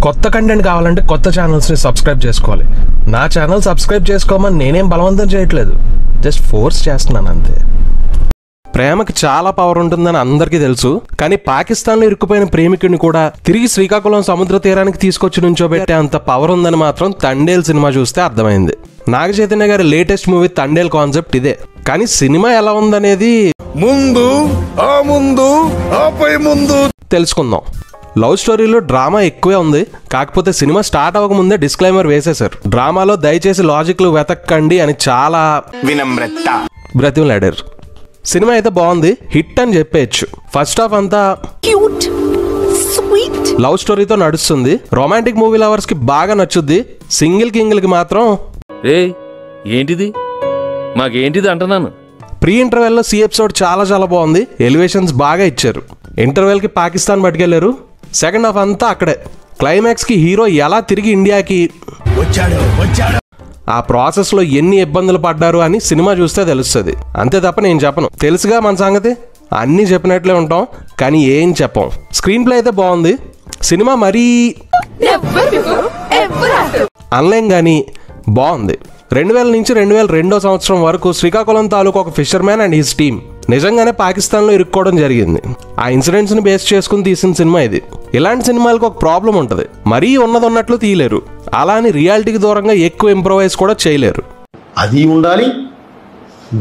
కొత్త కంటెంట్ కావాలంటే కొత్త ఛానల్స్ని సబ్స్క్రైబ్ చేసుకోవాలి. నా ఛానల్ సబ్స్క్రైబ్ చేసుకోమని నేనేం బలవంతం చేయట్లేదు, జస్ట్ ఫోర్స్ చేస్తున్నాను అంతే. ప్రేమకి చాలా పవర్ ఉంటుందని అందరికీ తెలుసు, కానీ పాకిస్తాన్లో ఇరుక్కుపోయిన ప్రేమికుడిని కూడా తిరిగి శ్రీకాకుళం సముద్ర తీరానికి తీసుకొచ్చి నుంచోబెట్టే అంత పవర్ ఉందని మాత్రం తండేల్ సినిమా చూస్తే అర్థమైంది. నాగ చైతన్య గారి లేటెస్ట్ మూవీ తండేల్ కాన్సెప్ట్ ఇదే, కానీ సినిమా ఎలా ఉందనేది ముందు తెలుసుకుందాం. లవ్ స్టోరీలో డ్రామా ఎక్కువే ఉంది, కాకపోతే సినిమా స్టార్ట్ అవ్వకముందే డిస్క్లైమర్ వేసేశారు. డ్రామాలో దయచేసి లాజిక్లు వెతక్కండి అని చాలా బ్రతిమలాడారు. సినిమా అయితే బాగుంది, హిట్ అని చెప్పేయచ్చు. ఫస్ట్ హాఫ్ అంతా క్యూట్ స్వీట్ లవ్ స్టోరీతో నడుస్తుంది. రొమాంటిక్ మూవీ లవర్స్ కి బాగా నచ్చుద్ది. సింగిల్ కింగిల్ కి మాత్రం ఏంటిది మాకేంటిది అంటున్నాను. ప్రీ ఇంటర్వెల్ లో సి ఎపిసోడ్ చాలా చాలా బాగుంది, ఎలివేషన్స్ బాగా ఇచ్చారు. ఇంటర్వెల్ కి పాకిస్తాన్ పట్టుకెళ్లారు. సెకండ్ హాఫ్ అంతా అక్కడే. క్లైమాక్స్ కి హీరో ఎలా తిరిగి ఇండియాకి వచ్చాడు, ఆ ప్రాసెస్ లో ఎన్ని ఇబ్బందులు పడ్డారు అని సినిమా చూస్తే తెలుస్తుంది. అంతే తప్ప నేను చెప్పను, తెలుసుగా మన సంగతి. అన్నీ చెప్పినట్లే ఉంటాం కానీ ఏం చెప్పం. స్క్రీన్ ప్లే అయితే బాగుంది. సినిమా మరీ అనలేం కానీ బాగుంది. 2000 నుంచి 2002 సంవత్సరం వరకు శ్రీకాకుళం తాలూకు ఒక ఫిషర్మ్యాన్ అండ్ హిస్ టీమ్ నిజంగానే పాకిస్తాన్లో ఇరుక్కోవడం జరిగింది. ఆ ఇన్సిడెంట్స్ ని బేస్ చేసుకుని తీసిన సినిమా ఇది. ఇలాంటి సినిమాలకు ఒక ప్రాబ్లం ఉంటుంది, మరీ ఉన్నది ఉన్నట్లు తీయలేరు, అలా అని రియాలిటీకి దూరంగా ఎక్కువ ఇంప్రొవైజ్ కూడా చేయలేరు. అది ఉండాలి,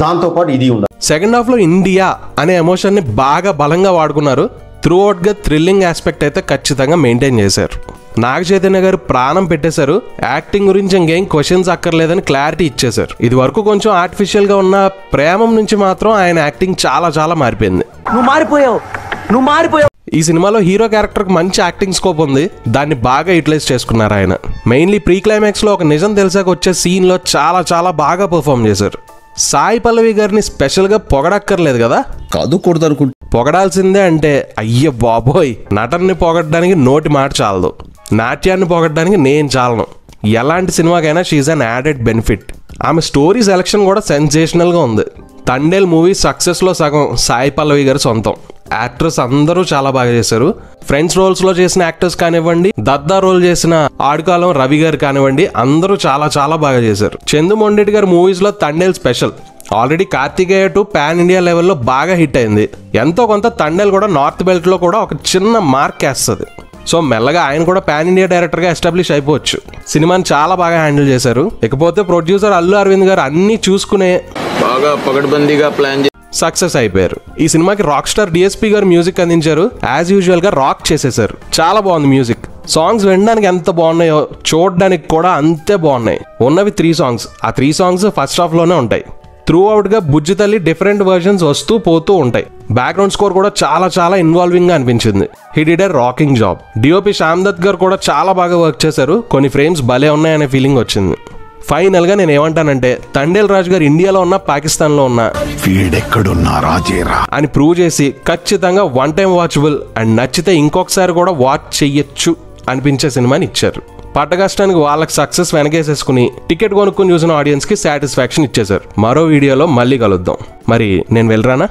దాంతో పాటు ఇది ఉండాలి. సెకండ్ హాఫ్ లో ఇండియా అనే ఎమోషన్ ని బాగా బలంగా వాడుకున్నారు. త్రూ అవుట్ గా థ్రిల్లింగ్ ఆస్పెక్ట్ అయితే ఖచ్చితంగా మెయింటైన్ చేశారు. నాగ చైతన్య గారు ప్రాణం పెట్టేశారు. యాక్టింగ్ గురించి ఇంకేం క్వశ్చన్స్ అక్కర్లేదని క్లారిటీ ఇచ్చేశారు. ఇది వరకు కొంచెం ఆర్టిఫిషియల్ గా ఉన్న ప్రేమం నుంచి మాత్రం ఆయన యాక్టింగ్ చాలా చాలా మారిపోయింది. ఈ సినిమాలో హీరో క్యారెక్టర్ కి మంచి యాక్టింగ్ స్కోప్ ఉంది, దాన్ని బాగా యూటిలైజ్ చేసుకున్నారు ఆయన. మెయిన్లీ ప్రీ క్లైమాక్స్ లో ఒక నిజం తెలిసాక వచ్చే సీన్ లో చాలా చాలా బాగా పర్ఫామ్ చేశారు. సాయి పల్లవి గారిని స్పెషల్ గా పొగడక్కర్లేదు కదా, కాదు కూడదనుకుంటా పొగడాల్సిందే. అంటే అయ్య బాబోయ్, నటన్ని పొగడడానికి నోటి మాట చాలదు, నాట్యాన్ని పొగడడానికి నేను చాలను. ఎలాంటి సినిమాకైనా షీఈ్ అన్ యాడెడ్ బెనిఫిట్. ఆమె స్టోరీ సెలక్షన్ కూడా సెన్సేషనల్ గా ఉంది. తండేల్ మూవీ సక్సెస్ లో సగం సాయి పల్లవి గారి సొంతం. యాక్టర్స్ అందరూ చాలా బాగా చేశారు. ఫ్రెండ్స్ రోల్స్ లో చేసిన యాక్టర్స్ కానివ్వండి, దద్దా రోల్ చేసిన ఆడుకాలం రవి గారు కానివ్వండి, అందరూ చాలా చాలా బాగా చేశారు. చందు మొండెటి గారి మూవీస్ లో Thandel special. Already Karthikeya two pan India లెవెల్లో బాగా హిట్ అయింది. ఎంతో కొంత తండేల్ కూడా నార్త్ బెల్ట్ లో కూడా ఒక చిన్న మార్క్ వేస్తుంది. సో మెల్లగా ఆయన కూడా పాన్ ఇండియా డైరెక్టర్ గా ఎస్టాబ్లిష్ అయిపోవచ్చు. సినిమాని చాలా బాగా హ్యాండిల్ చేశారు. ఇకపోతే ప్రొడ్యూసర్ అల్లు అరవింద్ గారు అన్ని చూసుకునే బాగా పకడ్బందీగా ప్లాన్ సక్సెస్ అయిపోయారు. ఈ సినిమాకి రాక్ స్టార్ డిఎస్పీ గారు మ్యూజిక్ అందించారు. యాజ్ యూజువల్ గా రాక్ చేసేసారు. చాలా బాగుంది మ్యూజిక్. సాంగ్స్ వినడానికి ఎంత బాగున్నాయో చూడడానికి కూడా అంతే బాగున్నాయి. ఉన్నవి 3 సాంగ్స్. ఆ 3 సాంగ్స్ ఫస్ట్ హాఫ్ లోనే ఉంటాయి. త్రూ అవుట్ గా బుజ్జి తల్లి డిఫరెంట్ వర్షన్స్ వస్తూ పోతూ ఉంటాయి. బ్యాక్గ్రౌండ్ స్కోర్ కూడా చాలా చాలా ఇన్వాల్వింగ్ గా అనిపించింది. He did a rocking job. DOP Shyam Dutt గారు కూడా చాలా బాగా వర్క్ చేశారు. కొన్ని ఫ్రేమ్స్ భలే ఉన్నాయనే ఫీలింగ్ వచ్చింది. ఫైనల్ గా నేను ఏమంటానంటే, తండేల్ రాజు గారు ఇండియాలో ఉన్న పాకిస్తాన్ లో ఉన్నా అని ప్రూవ్ చేసి ఖచ్చితంగా వన్ టైం వాచబుల్ అండ్ నచ్చితే ఇంకొకసారి కూడా వాచ్ చెయ్యొచ్చు అనిపించే సినిమాని ఇచ్చారు. పట్టకష్టానికి వాళ్ళకి సక్సెస్ వెనకేసేసుకుని టికెట్ కొనుక్కుని చూసిన ఆడియన్స్ కి సాటిస్ఫాక్షన్ ఇచ్చేశారు. మరో వీడియోలో మళ్ళీ కలుద్దాం. మరి నేను వెళ్ళరానా?